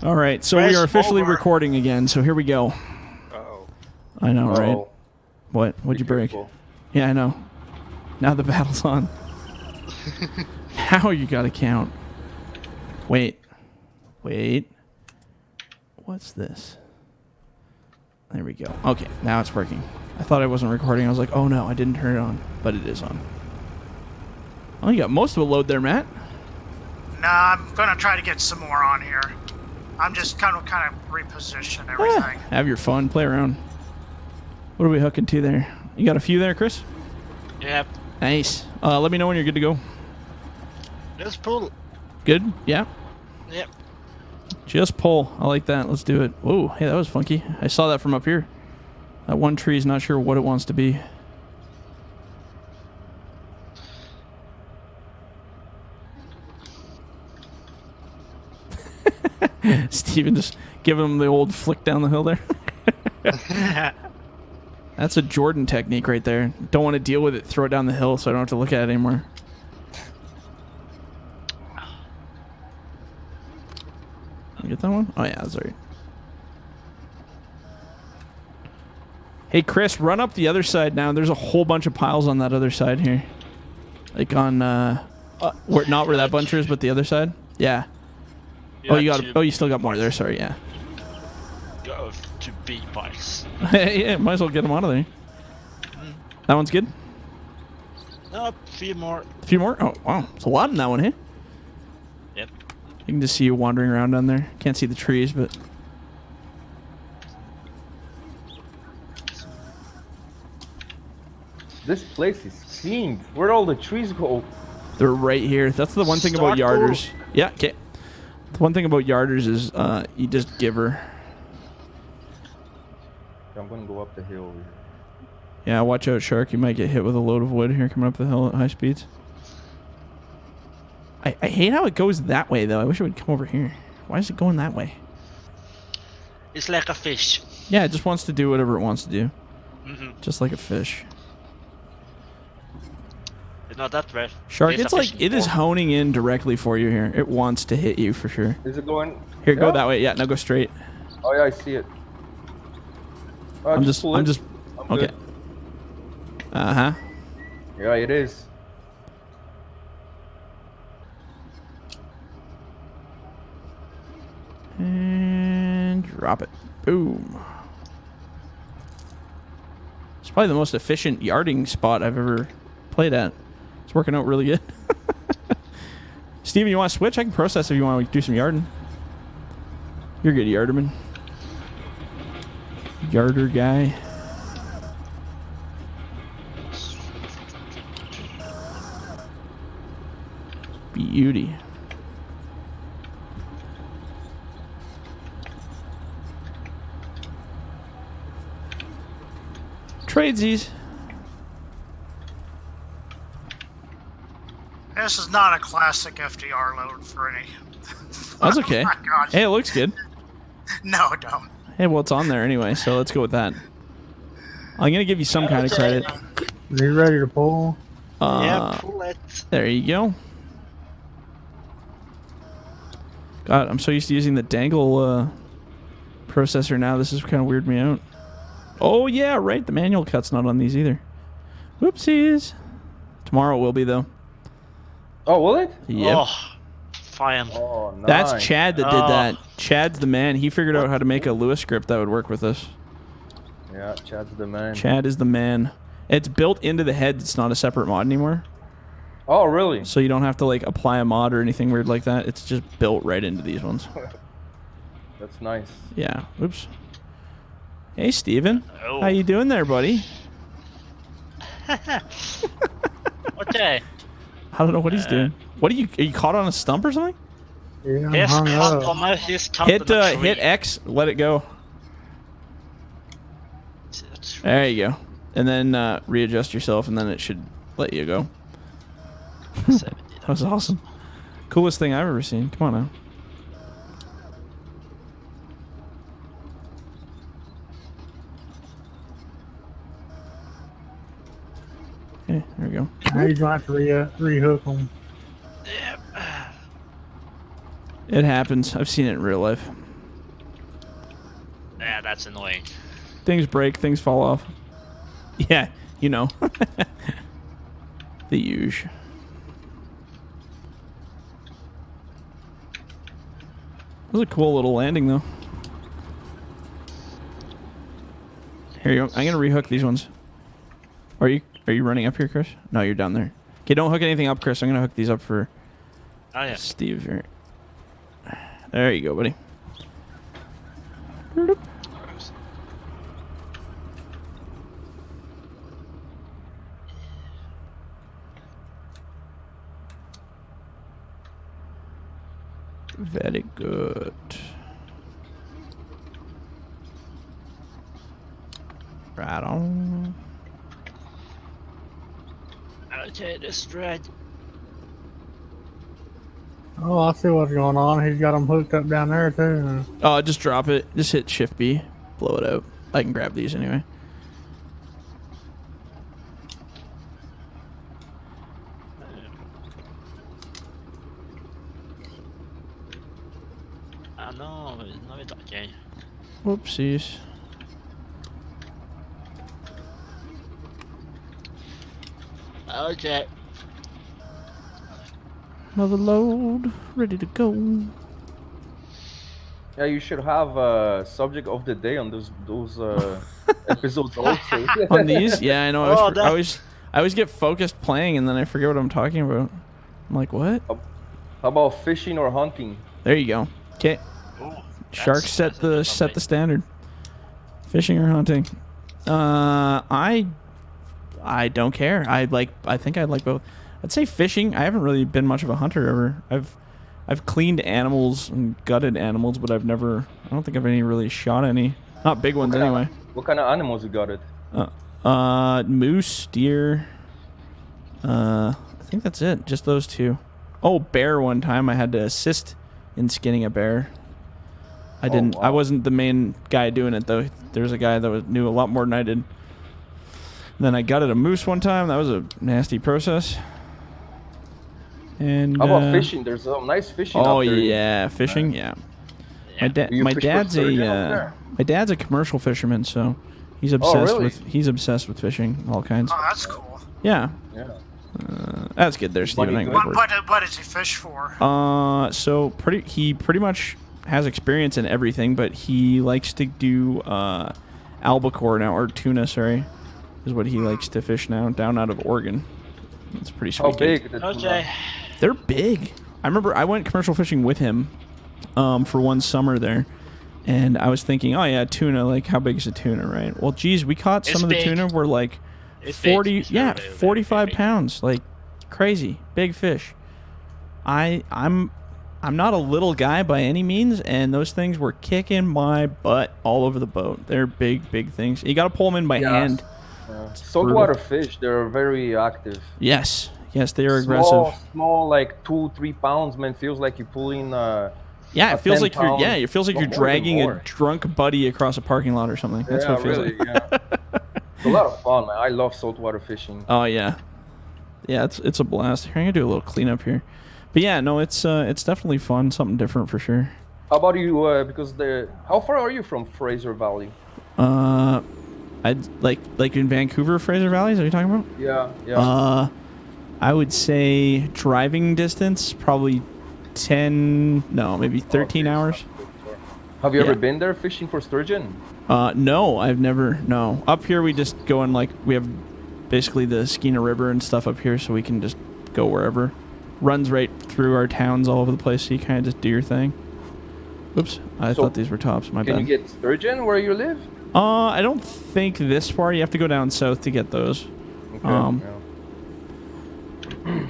All right, so we are officially recording again, so here we go. Uh-oh. I know, right? What? What'd you break? Careful. Yeah, I know. Now the battle's on. How you gotta count? Wait. Wait. What's this? There we go. Okay, now it's working. I thought I wasn't recording. I was like, oh no, I didn't turn it on. But it is on. Oh, you got most of a load there, Matt. Nah, I'm gonna try to get some more on here. I'm just kind of reposition everything. Have your fun. Play around. What are we hooking to there? You got a few there, Chris? Yep. Nice. Let me know when you're good to go. Just pull. Good? Yeah? Yep. Just pull. I like that. Let's do it. Whoa, hey, that was funky. I saw that from up here. That one tree is not sure what it wants to be. Steven just giving him the old flick down the hill there. That's a Jordan technique right there. Don't want to deal with it, throw it down the hill so I don't have to look at it anymore. You get that one? Oh yeah, that's right. Hey Chris, run up the other side now. There's a whole bunch of piles on that other side here. Like on not where that bunch is, but the other side. Yeah. Oh, you got. Oh, you still got more there. Sorry, yeah. Go to B piles. Yeah, might as well get them out of there. That one's good. Nope, few more. A few more. Oh wow, it's a lot in that one, hey? Yep. You can just see you wandering around down there. Can't see the trees, but. This place is clean. Where'd all the trees go? They're right here. That's the one thing about yarders. Yeah, okay. The one thing about yarders is you just give her. I'm gonna go up the hill over here. Yeah, watch out, Shark. You might get hit with a load of wood here coming up the hill at high speeds. I hate how it goes that way, though. I wish it would come over here. Why is it going that way? It's like a fish. Yeah, it just wants to do whatever it wants to do. Mm-hmm. Just like a fish. It's not that bad. Shark, it's like it is honing in directly for you here. It wants to hit you for sure. Is it going? Here, go that way. Yeah, now go straight. Oh yeah, I see it. I'm just okay. Good. Uh-huh. Yeah, it is. And drop it. Boom. It's probably the most efficient yarding spot I've ever played at. It's working out really good. Steven, you want to switch? I can process if you want to do some yarding. You're a good yarderman. Yarder guy. Beauty. Tradesies. This is not a classic FDR load for any. That's okay. Oh my gosh. Hey, it looks good. No, don't. Hey, well, it's on there anyway, so let's go with that. I'm going to give you some kind of credit. Are you ready to pull? Yeah, pull it. There you go. God, I'm so used to using the dangle processor now. This is kind of weird me out. Oh, yeah, right. The manual cut's not on these either. Whoopsies. Tomorrow it will be, though. Oh, will it? Yep. Oh, fine. Oh, nice. That's Chad that did that. Chad's the man. He figured out how to make a Lewis script that would work with us. Yeah, Chad's the man. Chad is the man. It's built into the head. It's not a separate mod anymore. Oh, really? So you don't have to like apply a mod or anything weird like that. It's just built right into these ones. That's nice. Yeah. Oops. Hey, Steven. Oh. How you doing there, buddy? Okay. I don't know what he's doing. What are you caught on a stump or something? Yeah, I'm He's hung cut up. on his cut on Hit the tree. hit X, let it go. There you go. And then readjust yourself, and then it should let you go. That was awesome. Coolest thing I've ever seen. Come on now. Okay, there we go. Now you're going to have to rehook them. It happens. I've seen it in real life. Yeah, that's annoying. Things break, things fall off. Yeah, you know. The usual. It was a cool little landing, though. Here you go. I'm gonna rehook these ones. Are you running up here, Chris? No, you're down there. Okay, don't hook anything up, Chris. I'm gonna hook these up for Oh yeah. Steve here. There you go, buddy. Very good. Right on. Okay, this red. Oh, I see what's going on. He's got them hooked up down there too. Oh, just drop it. Just hit Shift B. Blow it out. I can grab these anyway. Ah no, no it's okay. Whoopsies. Okay. Another load. Ready to go. Yeah, you should have a subject of the day on those episodes also. On these? Yeah, I know. Oh, I always get focused playing and then I forget what I'm talking about. I'm like, what? How about fishing or hunting? There you go. Okay. Ooh, Sharks set the something. standard. Fishing or hunting? I don't care. I think I'd like both. I'd say fishing. I haven't really been much of a hunter ever. I've cleaned animals and gutted animals, but I don't think I've really shot any. Not big ones anyway. What kind of animals you got it? Moose, deer. I think that's it. Just those two. Oh, bear one time I had to assist in skinning a bear. I didn't. Wow. I wasn't the main guy doing it though. There was a guy that knew a lot more than I did. Then I gutted a moose one time. That was a nasty process. And How about fishing? There's some nice fishing. oh out there. yeah, fishing. Yeah. Yeah. You My fish for dad's sturgeon over there? my dad's a commercial fisherman, so he's obsessed really? he's obsessed with fishing, all kinds. Oh, that's cool. Yeah. Yeah. That's good there, Steven. Money I can good. work. What does he fish for? So he pretty much has experience in everything, but he likes to do albacore now, or tuna, sorry, is what he likes to fish now, down out of Oregon. It's pretty sweet. How big? the Okay. tuna? They're big. I remember I went commercial fishing with him for one summer there, and I was thinking, oh yeah, tuna, like how big is a tuna, right? Well, geez, we caught some It's of the big. tuna were like It's big. 40, It's yeah, very, very 45 big. pounds, like crazy big fish. I'm not a little guy by any means, and those things were kicking my butt all over the boat. They're big things. You got to pull them in by hand. Yeah. Saltwater fish, they're very active. Yes, they are aggressive. Small, like 2-3 pounds, man. Feels like you're pulling. Yeah, a it feels 10 like you're. pound- Yeah, it feels like well, you're more than dragging a more. drunk buddy across a parking lot or something. That's Yeah, what it feels really, like. yeah. It's a lot of fun, man. I love saltwater fishing. Oh yeah, it's a blast. Here, I'm gonna do a little cleanup here, but yeah, no, it's definitely fun, something different for sure. How about you? Because how far are you from Fraser Valley? I'd like in Vancouver, Fraser Valleys. Are you talking about? Yeah, yeah. I would say driving distance probably maybe 13 Okay, hours. Have you ever yeah. been there fishing for sturgeon? No, I've never. No, up here we just go in we have basically the Skeena River and stuff up here, so we can just go wherever. Runs right through our towns all over the place, so you kind of just do your thing. Oops, I So, thought these were tops. My Can bad. you get sturgeon where you live? I don't think this far. You have to go down south to get those. Okay, Um, yeah.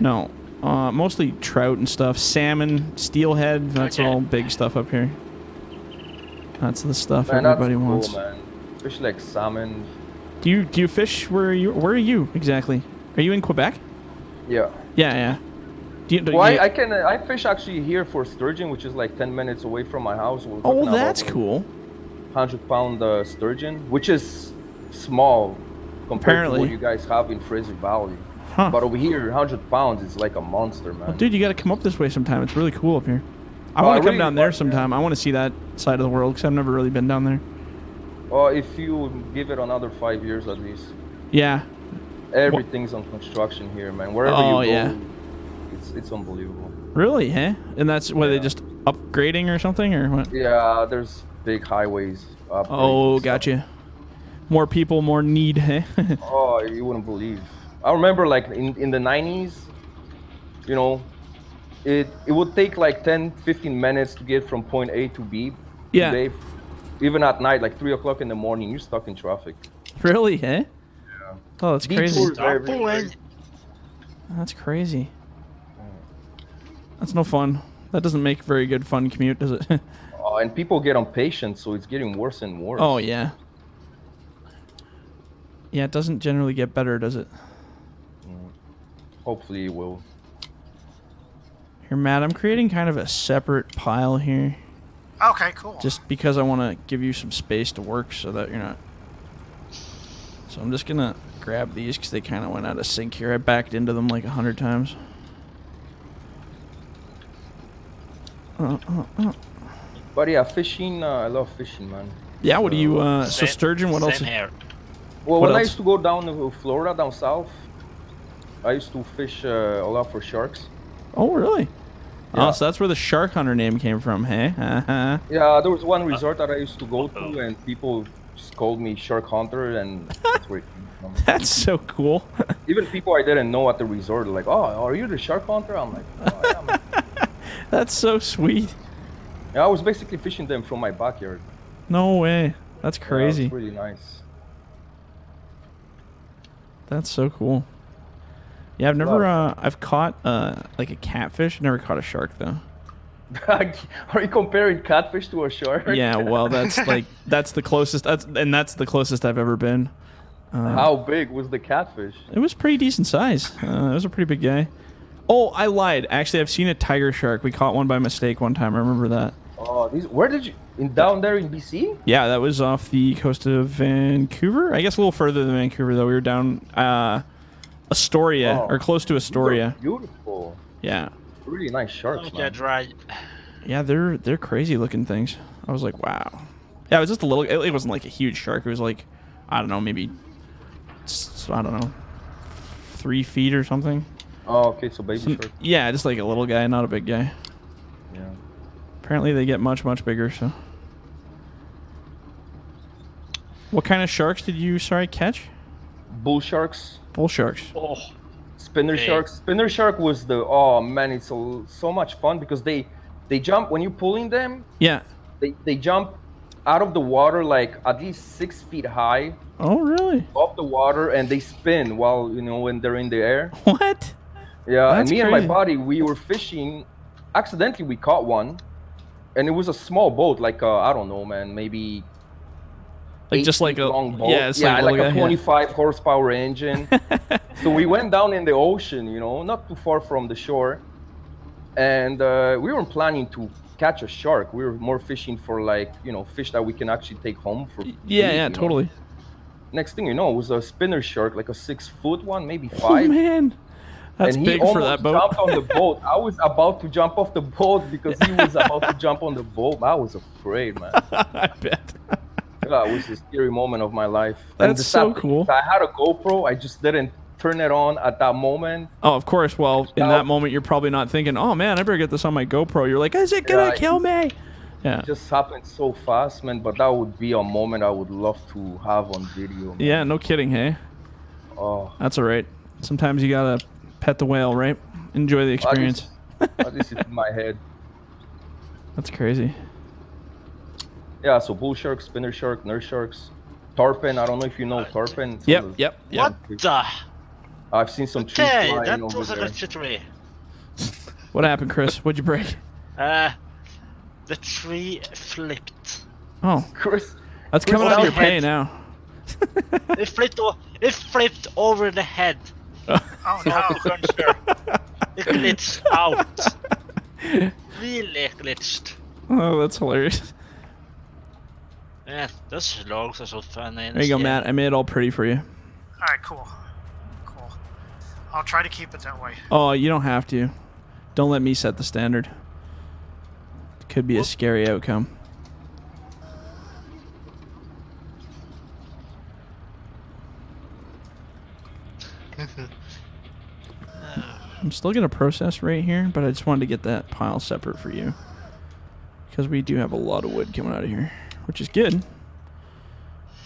No, mostly trout and stuff. Salmon, steelhead. That's Okay. all big stuff up here. That's the stuff Man, that's everybody cool, wants. man. Fish like salmon. Do you fish? Where are you exactly? Are you in Quebec? Yeah. Yeah. Well, I fish actually here for sturgeon, which is like 10 minutes away from my house. We're Oh, talking well, that's about, like, cool. 100-pound sturgeon, which is small compared Apparently. to what you guys have in Fraser Valley. Huh. But over here, 100 pounds is like a monster, man. Well, dude, you got to come up this way sometime. It's really cool up here. I Oh, want I to come really down there want- sometime. I want to see that side of the world because I've never really been down there. Or if you give it another 5 years at least. Yeah. Everything's on construction here, man. Wherever Oh, you go, yeah. it's unbelievable. Really, huh? And that's what they Yeah. just upgrading or something, or what? Yeah, there's big highways upgrades. Oh, and stuff. gotcha. More people, more need, huh? Oh, you wouldn't believe. I remember like in the 90s, you know, it would take like 10, 15 minutes to get from point A to B. Yeah. Today, even at night, like 3 o'clock in the morning, you're stuck in traffic. Really, huh? Oh, that's crazy. Detours Start everywhere. pulling. That's crazy. That's no fun. That doesn't make very good fun commute, does it? And people get impatient, so it's getting worse and worse. Oh, yeah. Yeah, it doesn't generally get better, does it? Hopefully it will. Here, Matt, I'm creating kind of a separate pile here. Okay, cool. Just because I want to give you some space to work so that you're not... So I'm just going to grab these because they kind of went out of sync here. I backed into them like 100 times. But yeah, fishing, I love fishing, man. Yeah, what do you... so Same- sturgeon, what else? Same here. Well, What when I else? used to go down to Florida, down south, I used to fish a lot for sharks. Oh, really? Yeah. Oh, so that's where the shark hunter name came from, hey? Uh-huh. Yeah, there was one resort that I used to go to, and people just called me Shark Hunter, and that's where it came from. That's so cool. Even people I didn't know at the resort are like, "Oh, are you the Shark Hunter?" I'm like, "Oh, yeah, man." That's so sweet. Yeah, I was basically fishing them from my backyard. No way. That's Yeah, it crazy. was really nice. That's so cool. Yeah, I've never, I've caught, like a catfish. Never caught a shark, though. Are you comparing catfish to a shark? Yeah, well, that's like, that's the closest, that's the closest I've ever been. How big was the catfish? It was pretty decent size. It was a pretty big guy. Oh, I lied. Actually, I've seen a tiger shark. We caught one by mistake one time. I remember that. Oh, where did you? Down there in BC? Yeah, that was off the coast of Vancouver. I guess a little further than Vancouver, though. We were down Astoria, or close to Astoria. Beautiful. Yeah. Really nice sharks, Okay, man. right. Yeah, they're crazy looking things. I was like, wow. Yeah, it was just a little. It wasn't like a huge shark. It was like, I don't know, maybe, I don't know, 3 feet or something. Oh, okay, so baby shark. Yeah, just like a little guy, not a big guy. Yeah. Apparently, they get much bigger. So, what kind of sharks did you catch? Bull sharks, Bull sharks. Oh, spinner Hey. sharks. Spinner shark was oh man, it's so much fun because they jump when you're pulling them. Yeah. They jump out of the water like at least 6 feet high Oh, really? off the water, and they spin while when they're in the air. What? Yeah, and That's me and my crazy. buddy, we were fishing. Accidentally, we caught one, and it was a small boat, like I don't know, man, maybe Like 8 just like feet a long boat. yeah, it's yeah, like, a like little a guy, 25 horsepower engine. So we went down in the ocean, not too far from the shore, and we weren't planning to catch a shark. We were more fishing for like fish that we can actually take home for. Yeah, food, totally. Next thing you know, it was a spinner shark, like a 6-foot one, maybe Oh 5. man, that's And he big almost for that boat. jumped on the boat. I was about to jump off the boat because he was about to jump on the boat. I was afraid, man. I bet. Yeah, it was a scary moment of my life. And That's the so sad thing cool. is I had a GoPro. I just didn't turn it on at that moment. Oh, of course. Well, in Now- that moment, you're probably not thinking, "Oh man, I better get this on my GoPro." You're like, "Is it gonna Yeah, kill me?" Yeah. It just happened so fast, man. But that would be a moment I would love to have on video. Man. Yeah, no kidding, hey. Oh, That's all right. Sometimes you gotta pet the whale, right? Enjoy the experience. at least it's in my head. That's crazy. Yeah, so bull shark, spinner shark, nurse sharks, tarpon. I don't know if you know tarpon. It's Yep, on the- yep, yep. what the? I've seen some trees Okay, flying that over was a there. good tree. What happened, Chris? What'd you break? The tree flipped. Oh, Chris, that's Chris, coming out of your now pay head. now. It flipped over the head. Oh Of no. the cruncher. It glitched out. Really glitched. Oh, that's hilarious. Yeah, those logs are so funny. There you go, Matt. I made it all pretty for you. All right, cool. Cool. I'll try to keep it that way. Oh, you don't have to. Don't let me set the standard. Could be a scary outcome. I'm still gonna process right here, but I just wanted to get that pile separate for you. Because we do have a lot of wood coming out of here, which is good.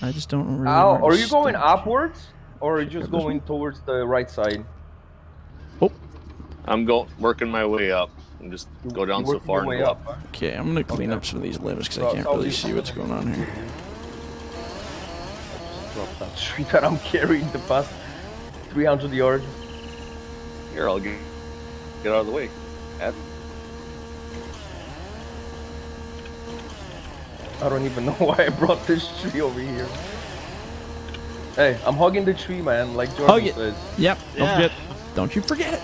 I just don't really know Al, where to are you going start. upwards or are you just going towards the right side? Oh, I'm working my way up. And just go down You so working far your and way go up. huh? okay. I'm gonna clean Okay. up some of these limbs because So- I can't so really you- see what's going on here. Drop that tree that I'm carrying the past 300 yards. Here, I'll get out of the way. Add. I don't even know why I brought this tree over here. Hey, I'm hugging the tree, man, like Jordan Hug it. says. Yep. Don't Yeah. forget. Don't you forget it.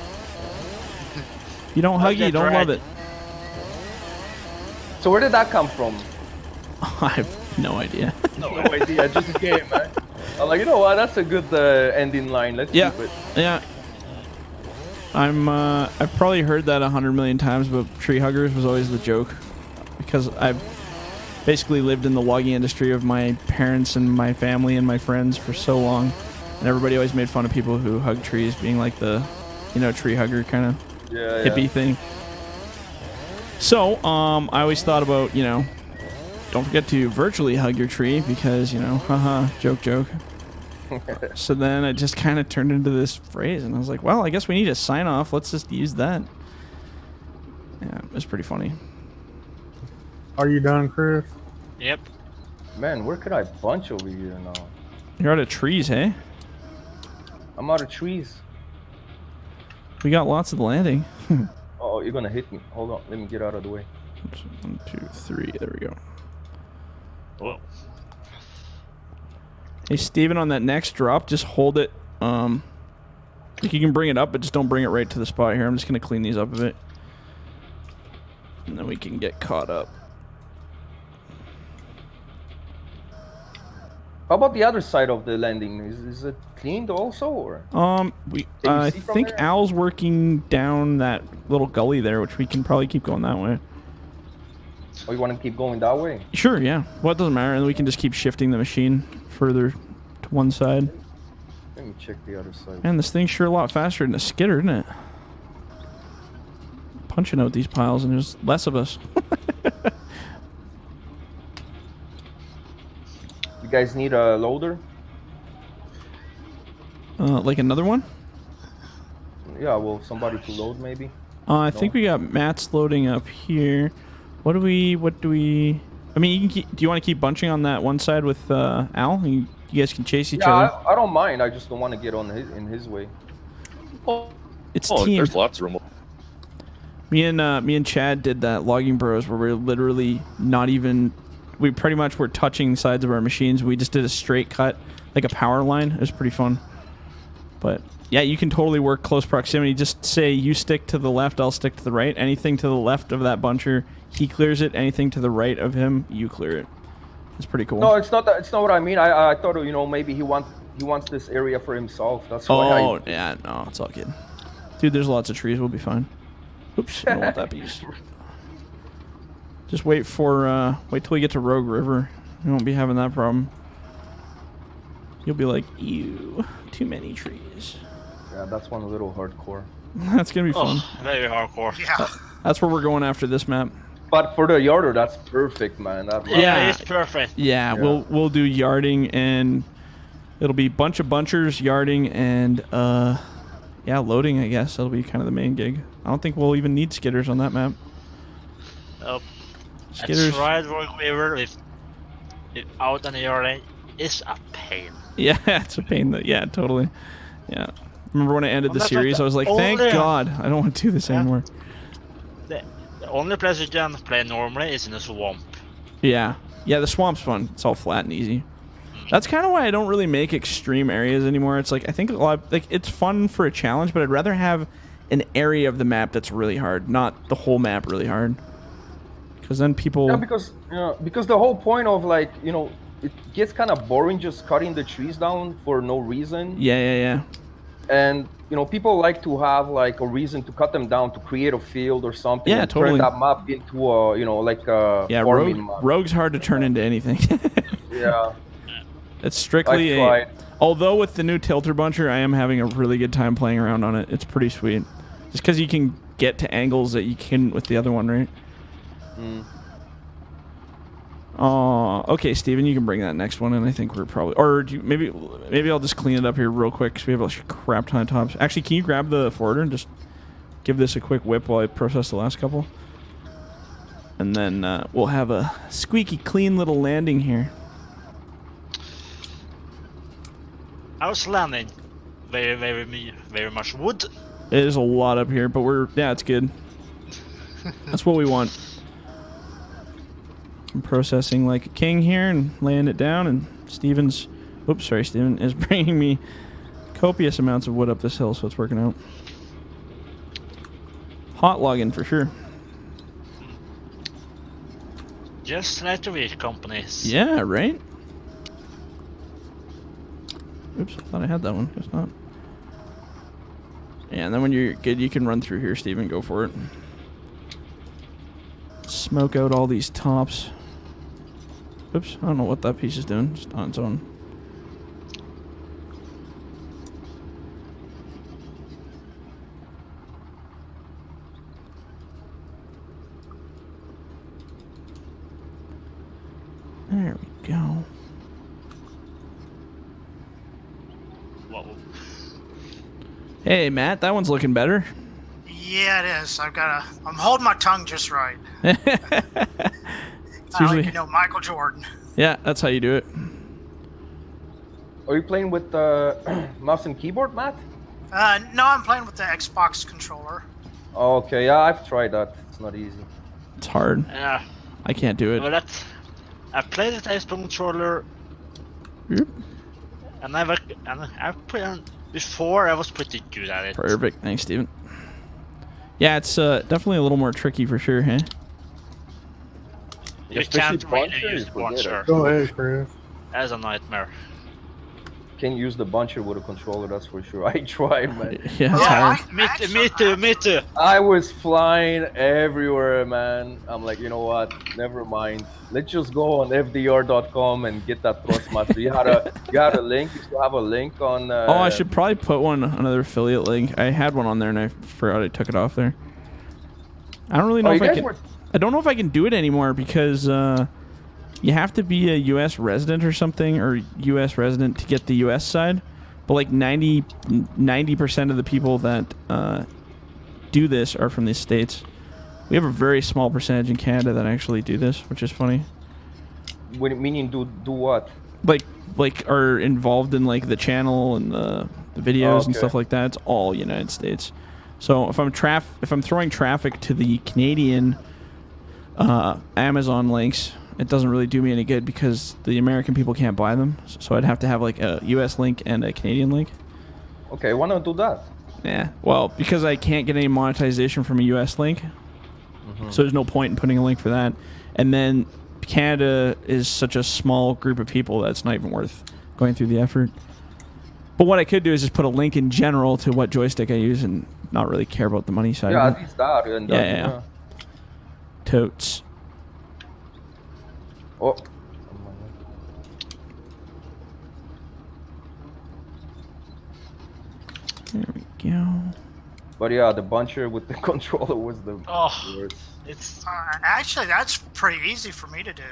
If you don't hug it, you don't love it. So where did that come from? I have no idea. No idea, just came, man. I'm like, you know what? That's a good ending line. Let's Yeah. keep it. Yeah. I've probably heard that 100 million times, but tree huggers was always the joke. Because I've basically lived in the logging industry of my parents and my family and my friends for so long. And everybody always made fun of people who hug trees being like the, tree hugger kind of Yeah, hippie thing. So, I always thought about, don't forget to virtually hug your tree because, haha, joke. So then it just kind of turned into this phrase, and I was like, well, I guess we need a sign off. Let's just use that. Yeah, it was pretty funny. Are you done, Chris? Yep. Man, where could I bunch over here now? You're out of trees, hey? I'm out of trees. We got lots of the landing. Oh, you're gonna hit me. Hold on, let me get out of the way. 1, 2, 3. There we go. Whoa. Hey, Steven, on that next drop, just hold it. Like you can bring it up, but just don't bring it right to the spot here. I'm just going to clean these up a bit. And then we can get caught up. How about the other side of the landing? Is it cleaned also, or? I see from think there? Al's working down that little gully there, which we can probably keep going that way. Oh, you want to keep going that way? Sure, yeah. Well, it doesn't matter. And we can just keep shifting the machine further to one side. Let me check the other side. Man, this thing's sure a lot faster than a skidder, isn't it? Punching out these piles, and there's less of us. You guys need a loader? Like another one? Yeah, well, somebody to load maybe. I think we got Matt's loading up here. What do we? I mean, you can keep, do you want to keep bunching on that one side with Al? You guys can chase each Yeah, other. I don't mind. I just don't want to get on in his way. It's Oh, team. there's lots of room. Me and Chad did that logging bros where we're literally not even. We pretty much were touching the sides of our machines. We just did a straight cut, like a power line. It was pretty fun. But yeah, you can totally work close proximity. Just say you stick to the left, I'll stick to the right. Anything to the left of that buncher, he clears it. Anything to the right of him, you clear it. It's pretty cool. No, it's not. It's not what I mean. I thought maybe he wants this area for himself. That's why. Oh, yeah, no, it's all good. Dude, there's lots of trees. We'll be fine. Oops, I don't want that piece. Just wait till we get to Rogue River. You won't be having that problem. You'll be like, ew, too many trees. Yeah, that's one a little hardcore. That's gonna be fun. Oh, very hardcore. Yeah. That's where we're going after this map. But for the yarder, that's perfect, man. Yeah. It's perfect. Yeah, we'll do yarding, and it'll be bunch of bunchers, yarding, and loading. I guess that'll be kind of the main gig. I don't think we'll even need skidders on that map. Nope. Skidders. That's right, Rogue River with out on the yard is a pain. Yeah, it's a pain. Yeah, totally. Yeah. Remember when I ended the Well, that's series, like I was like, the thank only- God, I don't want to do this Yeah. anymore. The only place you can play normally is in the swamp. Yeah. Yeah, the swamp's fun. It's all flat and easy. That's kind of why I don't really make extreme areas anymore. It's like, I think a lot, it's fun for a challenge, but I'd rather have an area of the map that's really hard, not the whole map really hard. Because then people... Yeah, because the whole point of it gets kind of boring just cutting the trees down for no reason. Yeah. And people like to have a reason to cut them down to create a field or something. Yeah, and totally. Turn that map into a Yeah, farming map. Rogue's hard to turn into anything. Yeah. It's strictly I've tried. Although with the new tilter buncher, I am having a really good time playing around on it. It's pretty sweet. Just because you can get to angles that you couldn't with the other one, right? Mm. Oh, okay, Steven, you can bring that next one, and I think we're probably... Or maybe I'll just clean it up here real quick, because we have a crap ton of tops. Actually, can you grab the forwarder and just give this a quick whip while I process the last couple? And then we'll have a squeaky clean little landing here. How's landing? Very much wood. It is a lot up here, but yeah, it's good. That's what we want. I'm processing like a king here and laying it down, and Steven is bringing me copious amounts of wood up this hill, so it's working out. Hot logging for sure. Just like the wheat companies. Yeah, right? Oops, I thought I had that one. Guess not. Yeah, and then when you're good, you can run through here, Steven. Go for it. Smoke out all these tops. Oops, I don't know what that piece is doing. Just on its own. There we go. Whoa. Hey, Matt, that one's looking better. Yeah, it is. I'm holding my tongue just right. It's I usually, like, Michael Jordan. yeah, that's how you do it. Are you playing with mouse and keyboard, Matt? No, I'm playing with the Xbox controller. Okay, yeah, I've tried that. It's not easy. It's hard. Yeah. I can't do it. Well, I played with Xbox controller, Yep. and I played on before. I was pretty good at it. Perfect. Thanks, Steven. Yeah, it's definitely a little more tricky for sure, huh? You Especially can't really buncher, use you forget buncher. it. Go ahead, Chris. That's a nightmare. Can't use the buncher with a controller, that's for sure. I tried, man. Yeah, it's hard. Me too. I was flying everywhere, man. I'm like, you know what? Never mind. Let's just go on FDR.com and get that Thrustmaster. You had a link. You still have a link on. Oh, I should probably put another affiliate link. I had one on there and I forgot I took it off there. I don't really know if I can. I don't know if I can do it anymore because you have to be a U.S. resident or something, or U.S. resident to get the U.S. side. But like 90% of the people that do this are from these states. We have a very small percentage in Canada that actually do this, which is funny. Meaning do what? Like are involved in like the channel and the videos and Okay. stuff like that. It's all United States. So if I'm throwing traffic to the Canadian Amazon links, it doesn't really do me any good because the American people can't buy them. So I'd have to have like a US link and a Canadian link. Okay, why not do that? Yeah, well, because I can't get any monetization from a US link, so there's no point in putting a link for that. And then Canada is such a small group of people that it's not even worth going through the effort. But what I could do is just put a link in general to what joystick I use and not really care about the money side Yeah, of at it. least that. And Yeah. Totes. Oh. There we go. But yeah, the buncher with the controller was the Oh, worst. it's Actually, that's pretty easy for me to do.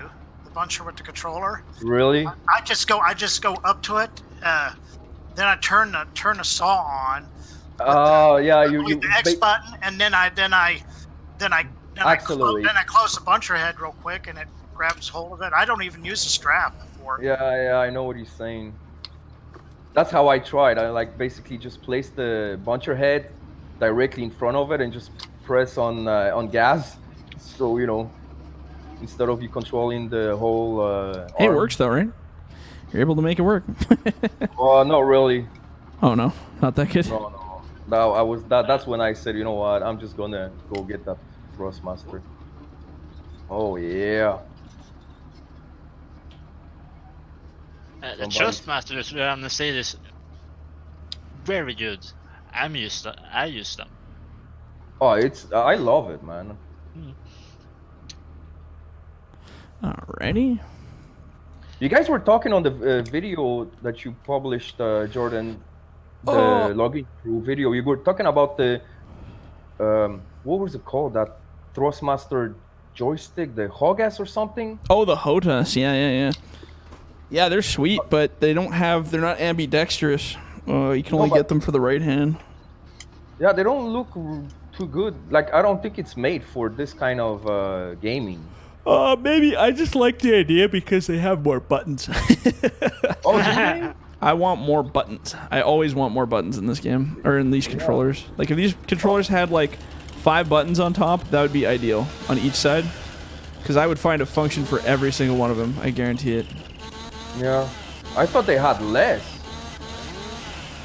The buncher with the controller. Really? I just go up to it. Then I turn the saw on. Oh yeah, you With the X button, and then I Accelerate. close the buncher head real quick, and it grabs hold of it. I don't even use the strap before. Yeah, I know what he's saying. That's how I tried. I like basically just place the buncher head directly in front of it and just press on gas. So instead of you controlling the whole. Hey, it arm. works though, right? You're able to make it work. Oh, not really. Oh no, not that good. No. That's when I said, you know what? I'm just gonna go get that Thrustmaster. Oh yeah. the Trustmaster is I'm gonna say this very good. I use them. Oh, I love it, man. Alrighty. You guys were talking on the video that you published, Jordan, the Oh. logging crew video. You were talking about the what was it called? That Thrustmaster joystick, the Hogas or something. Oh, the Hotas. Yeah. Yeah, they're sweet, but they don't have. They're not ambidextrous. You can only get them for the right hand. Yeah, they don't look too good. Like, I don't think it's made for this kind of gaming. Maybe I just like the idea because they have more buttons. Oh, do they? I want more buttons. I always want more buttons in this game, or in these controllers. Like, if these controllers had, like, 5 buttons on top, that would be ideal on each side. Because I would find a function for every single one of them. I guarantee it. Yeah. I thought they had less.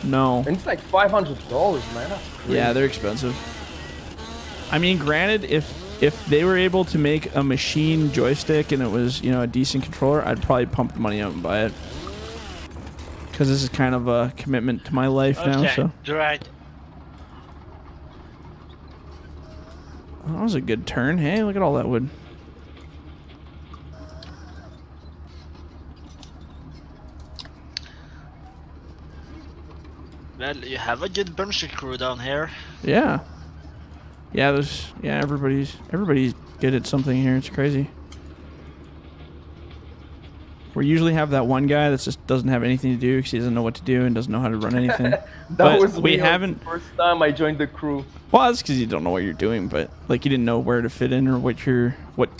No. And it's like $500, man. That's crazy. Yeah, they're expensive. I mean, granted, if they were able to make a machine joystick and it was, you know, a decent controller, I'd probably pump the money out and buy it. Because this is kind of a commitment to my life now, so. Right. Oh, that was a good turn. Hey, look at all that wood. Well, you have a good bunch of crew down here. Yeah. Yeah, everybody's good at something here. It's crazy. We usually have that one guy that just doesn't have anything to do because he doesn't know what to do and doesn't know how to run anything. That was we me haven't. The first time I joined the crew. Well, that's because you don't know what you're doing, but like you didn't know where to fit in or what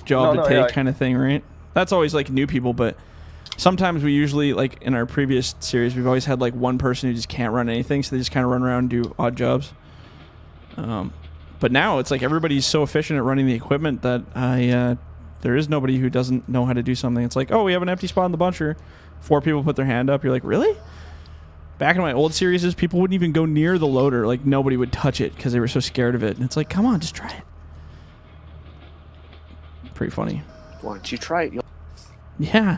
job to take, kind of thing, right? That's always like new people, but sometimes we usually, like in our previous series, we've always had like one person who just can't run anything, so they just kind of run around and do odd jobs. But now it's like everybody's so efficient at running the equipment that there is nobody who doesn't know how to do something. It's like, oh, we have an empty spot in the buncher. 4 people put their hand up. You're like, really? Back in my old series, people wouldn't even go near the loader. Like, nobody would touch it because they were so scared of it. And it's like, come on, just try it. Pretty funny. Why don't you try it? Yeah.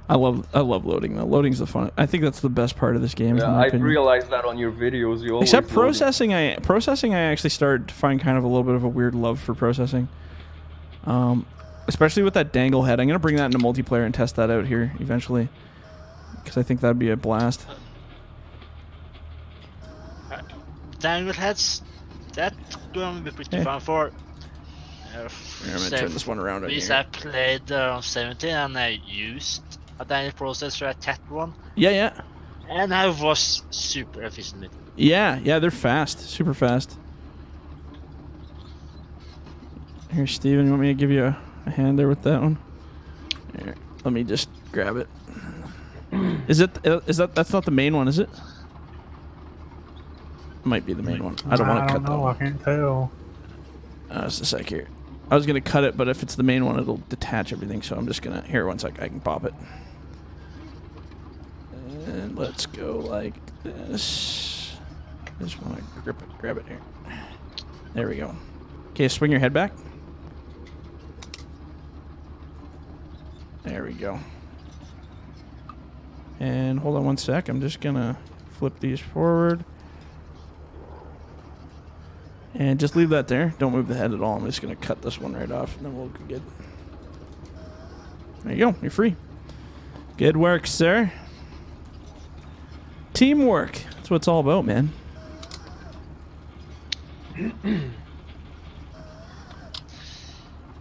I love loading, though. Loading's the fun. I think that's the best part of this game. Yeah, I realized that on your videos. You always Except processing, I actually started to find kind of a little bit of a weird love for processing. Especially with that dangle head. I'm going to bring that into multiplayer and test that out here eventually. Because I think that'd be a blast. Dangle heads, that's going to be pretty fun for. Here, I'm going to turn this one around. I played on 17 and I used a dangle processor, a TET one. Yeah. And I was super efficient. Yeah, they're fast. Super fast. Here, Steven, you want me to give you a hand there with that one? Here, let me just grab it. That's not the main one, is it? Might be the main one. I don't want to cut that one. I can't tell. Just a sec here. I was going to cut it, but if it's the main one, it'll detach everything, so I'm just going to... Here, one sec. I can pop it. And let's go like this. I just want to grab it here. There we go. Okay, swing your head back. There we go. And hold on one sec. I'm just going to flip these forward. And just leave that there. Don't move the head at all. I'm just going to cut this one right off, and then we'll be good. There you go. You're free. Good work, sir. Teamwork. That's what it's all about, man.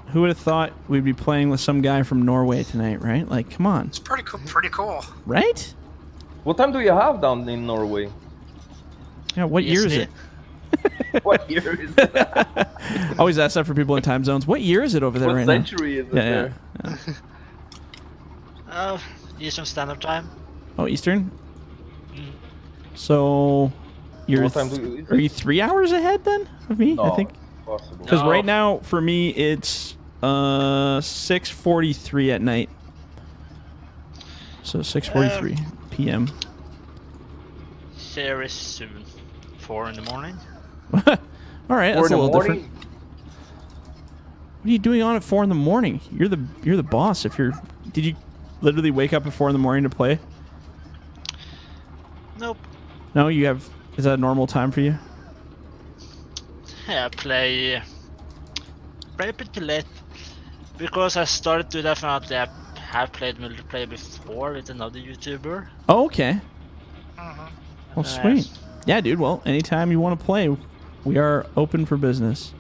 Who would have thought we'd be playing with some guy from Norway tonight, right? Like, come on. It's pretty cool. Right? What time do you have down in Norway? Yeah, what year is it? What year is it? Always ask that for people in time zones. What year is it over there right now? What century is it there? Eastern Standard Time. Oh, Eastern? So, you're What time do you are you 3 hours ahead then of me? No, I think. possible. Because right now, for me, it's 6:43 at night. So 6:43 p.m. Here is 4 in the morning. All right, that's a little different. What are you doing on at 4 in the morning? You're the boss. Did you literally wake up at 4 in the morning to play? Nope. No, you have. Is that a normal time for you? Yeah, I play pretty late because I started to definitely have played multiplayer before with another YouTuber. Oh, okay. Mhm. Well, sweet. Yeah, dude. Well, anytime you want to play, we are open for business.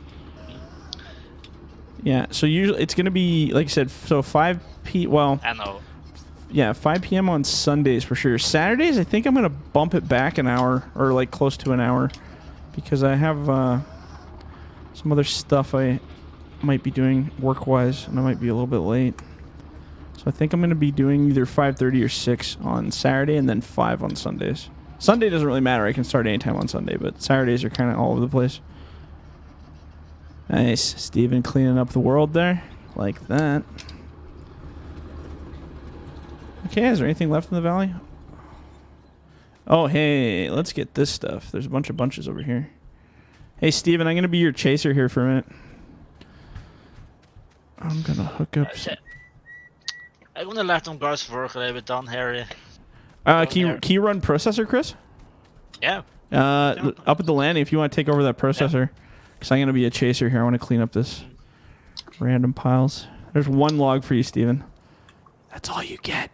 Yeah. So usually it's gonna be like I said. So 5 p. Well, I know. yeah, 5 p.m. on Sundays for sure. Saturdays, I think I'm gonna bump it back an hour or like close to an hour because I have some other stuff I might be doing work-wise, and I might be a little bit late. So I think I'm gonna be doing either 5:30 or 6 on Saturday, and then 5 on Sundays. Sunday doesn't really matter. I can start anytime on Sunday, but Saturdays are kind of all over the place. Nice. Steven cleaning up the world there. Like that. Okay, is there anything left in the valley? Oh, hey, let's get this stuff. There's a bunch of bunches over here. Hey, Steven, I'm going to be your chaser here for a minute. I'm going to hook up... I'm gonna let them guys work a little bit down here. Can you run processor, Chris? Yeah. Up at the landing if you want to take over that processor. Because I'm going to be a chaser here. I want to clean up this random piles. There's one log for you, Steven. That's all you get.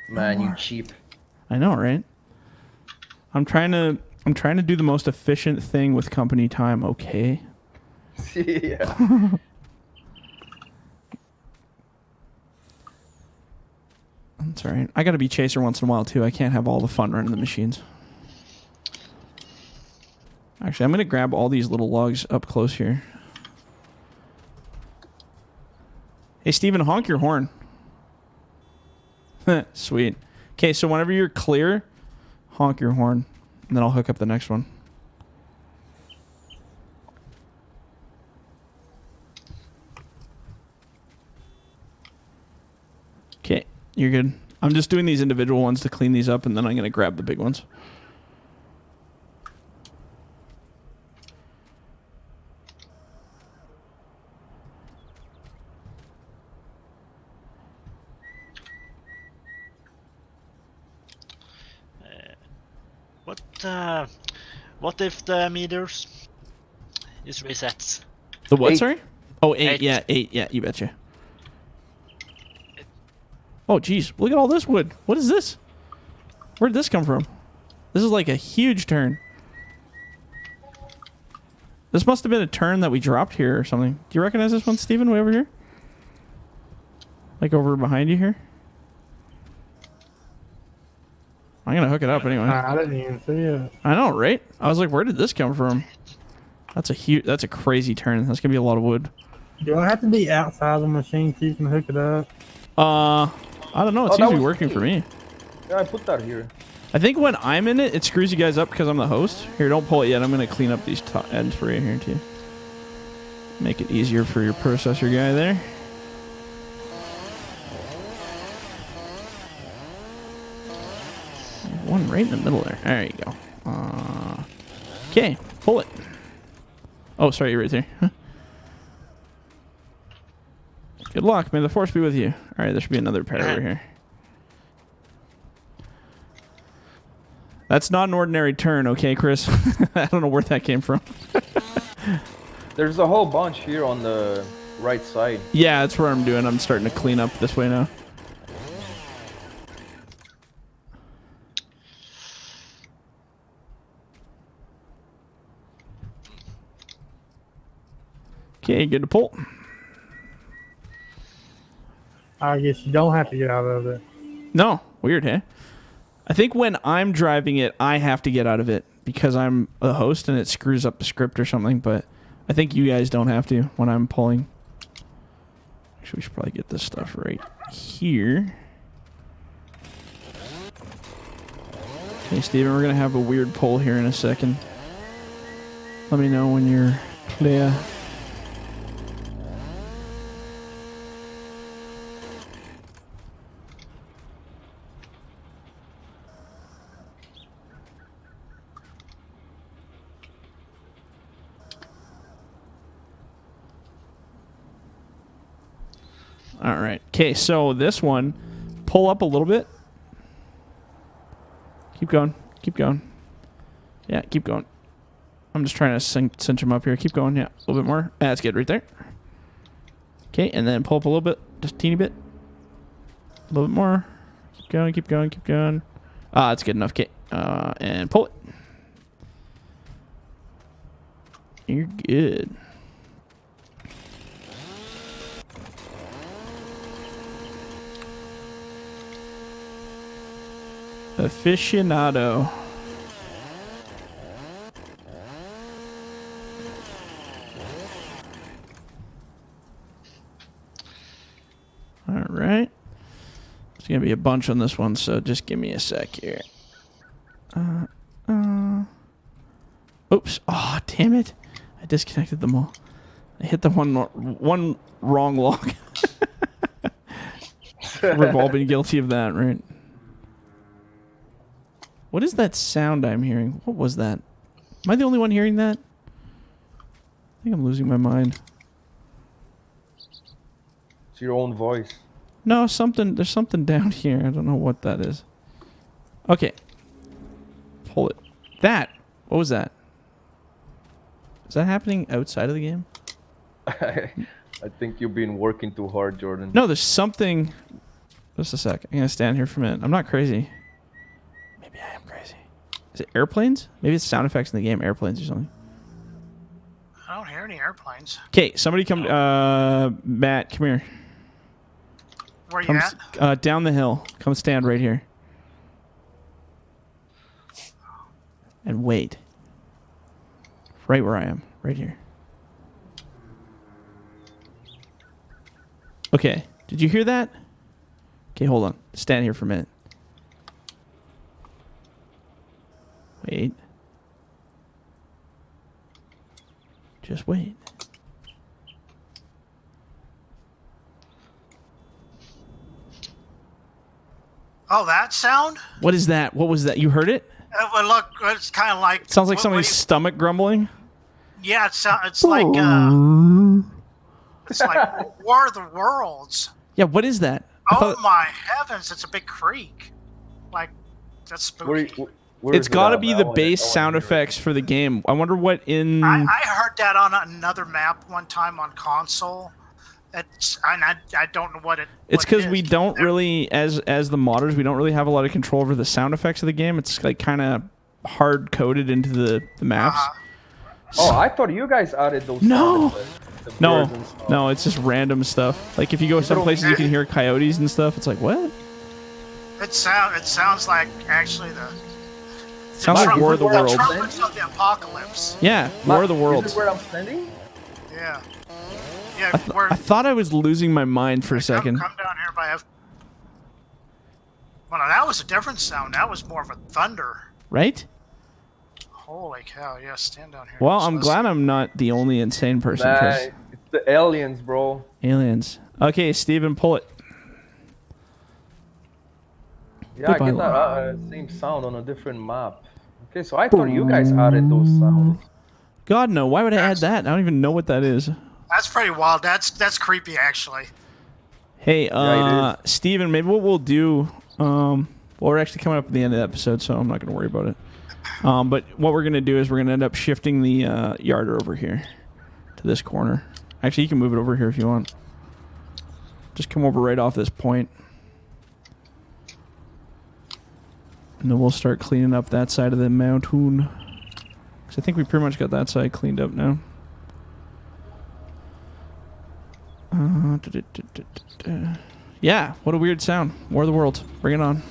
Man, you cheap. I know, right? I'm trying to do the most efficient thing with company time, okay? Yeah. That's alright. I gotta be chaser once in a while too. I can't have all the fun running the machines. Actually, I'm gonna grab all these little logs up close here. Hey, Steven, honk your horn. Sweet. Okay, so whenever you're clear, honk your horn, and then I'll hook up the next one. Okay, you're good. I'm just doing these individual ones to clean these up, and then I'm going to grab the big ones. What if the meters is reset? The what, 8. sorry? Oh, 8. 8. Yeah, 8. Yeah, you betcha. Oh, geez. Look at all this wood. What is this? Where'd this come from? This is like a huge turn. This must have been a turn that we dropped here or something. Do you recognize this one, Steven, way over here? Like over behind you here? I'm going to hook it up anyway. I didn't even see it. I know, right? I was like, where did this come from? That's a crazy turn. That's going to be a lot of wood. Do I have to be outside the machine so you can hook it up? I don't know. It seems to be was working me. for me. Yeah, I put that here. I think when I'm in it, it screws you guys up because I'm the host. Here, don't pull it yet. I'm going to clean up these ends for you here, too. Make it easier for your processor guy there. One right in the middle there. There you go. Okay, pull it. Oh, sorry, you're right there. Huh? Good luck. May the force be with you. All right, there should be another pair over here. That's not an ordinary turn, okay, Chris? I don't know where that came from. There's a whole bunch here on the right side. Yeah, that's what I'm doing. I'm starting to clean up this way now. Okay, good to pull. I guess you don't have to get out of it. No, weird, huh? I think when I'm driving it, I have to get out of it because I'm a host and it screws up the script or something, but I think you guys don't have to when I'm pulling. Actually, we should probably get this stuff right here. Okay, Steven, we're going to have a weird pull here in a second. Let me know when you're clear. All right. Okay, so this one, pull up a little bit. Keep going. Keep going. Yeah, keep going. I'm just trying to cinch him up here. Keep going. Yeah, a little bit more. That's good right there. Okay, and then pull up a little bit. Just a teeny bit. A little bit more. Keep going, keep going, keep going. That's good enough. Okay. And pull it. You're good. Aficionado. All right. There's going to be a bunch on this one, so just give me a sec here. Oops. Oh, damn it. I disconnected them all. I hit the one wrong log. We've all been guilty of that, right? What is that sound I'm hearing? What was that? Am I the only one hearing that? I think I'm losing my mind. It's your own voice. No, there's something down here. I don't know what that is. Okay. Pull it. What was that? Is that happening outside of the game? I think you've been working too hard, Jordan. No, there's something. Just a sec. I'm going to stand here for a minute. I'm not crazy. Maybe I am crazy. Is it airplanes? Maybe it's sound effects in the game, airplanes or something. I don't hear any airplanes. Okay, somebody come. Matt, come here. Where you at? Down the hill. Come stand right here. And wait. Right where I am. Right here. Okay. Did you hear that? Okay, hold on. Stand here for a minute. Wait. Just wait. Oh, that sound? What is that? What was that? You heard it? Well, look, it's kind of like... Sounds like somebody's stomach grumbling. Yeah, it's like... it's like War of the Worlds. Yeah, what is that? Oh my heavens, it's a big creek. Like, that's spooky. It's got to be the base sound effects for the game. I wonder what in... I heard that on another map one time on console. I don't know what it It's because we is. don't really, as the modders, we don't really have a lot of control over the sound effects of the game. It's like kind of hard-coded into the maps. Oh, I thought you guys added those No! sound effects. No, it's just random stuff. Like if you go some places you can hear coyotes and stuff. It's like, what? It sounds like actually the... Sounds like War of the Worlds. Trumpets of the Apocalypse. Yeah, War of the Worlds. Is this where I'm standing? Yeah. Yeah, I thought I was losing my mind for a second. Come down here by F... Well, no, that was a different sound. That was more of a thunder. Right? Holy cow, yeah, stand down here. Well, I'm glad I'm not the only insane person. Nah, it's the aliens, bro. Aliens. Okay, Steven, pull it. Yeah, I get that same sound on a different map. Okay, so I thought you guys added those sounds. God, no. Why would I add that? I don't even know what that is. That's pretty wild. That's creepy, actually. Hey, Steven, maybe what we'll do... well, we're actually coming up at the end of the episode, so I'm not going to worry about it. But what we're going to do is we're going to end up shifting the yarder over here to this corner. Actually, you can move it over here if you want. Just come over right off this point. And then we'll start cleaning up that side of the mountain. Because I think we pretty much got that side cleaned up now. Yeah, what a weird sound. War of the Worlds. Bring it on.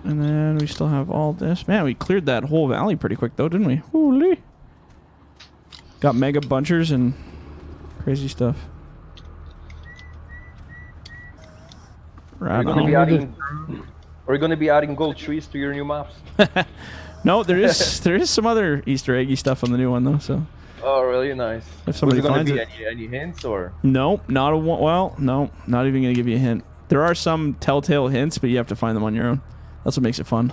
And then we still have all this. Man, we cleared that whole valley pretty quick though, didn't we? Holy. Got mega bunchers and crazy stuff. Right on. Are you going to be adding gold trees to your new maps? No, there is some other Easter eggy stuff on the new one though. So. Oh, really nice. If somebody finds it, any hints or? Nope, not a one. Well, no, not even gonna give you a hint. There are some telltale hints, but you have to find them on your own. That's what makes it fun.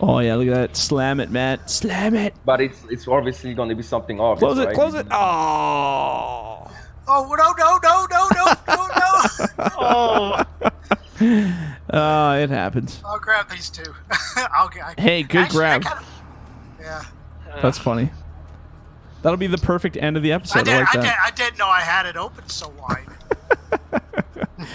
Oh yeah, look at that! Slam it, Matt. Slam it. But it's obviously going to be something obvious. Close it. Right? Close it. Oh. Oh no! It happens. I'll grab these two. Hey, good grab. Yeah. That's funny. That'll be the perfect end of the episode. I like that. I didn't know I had it open so wide.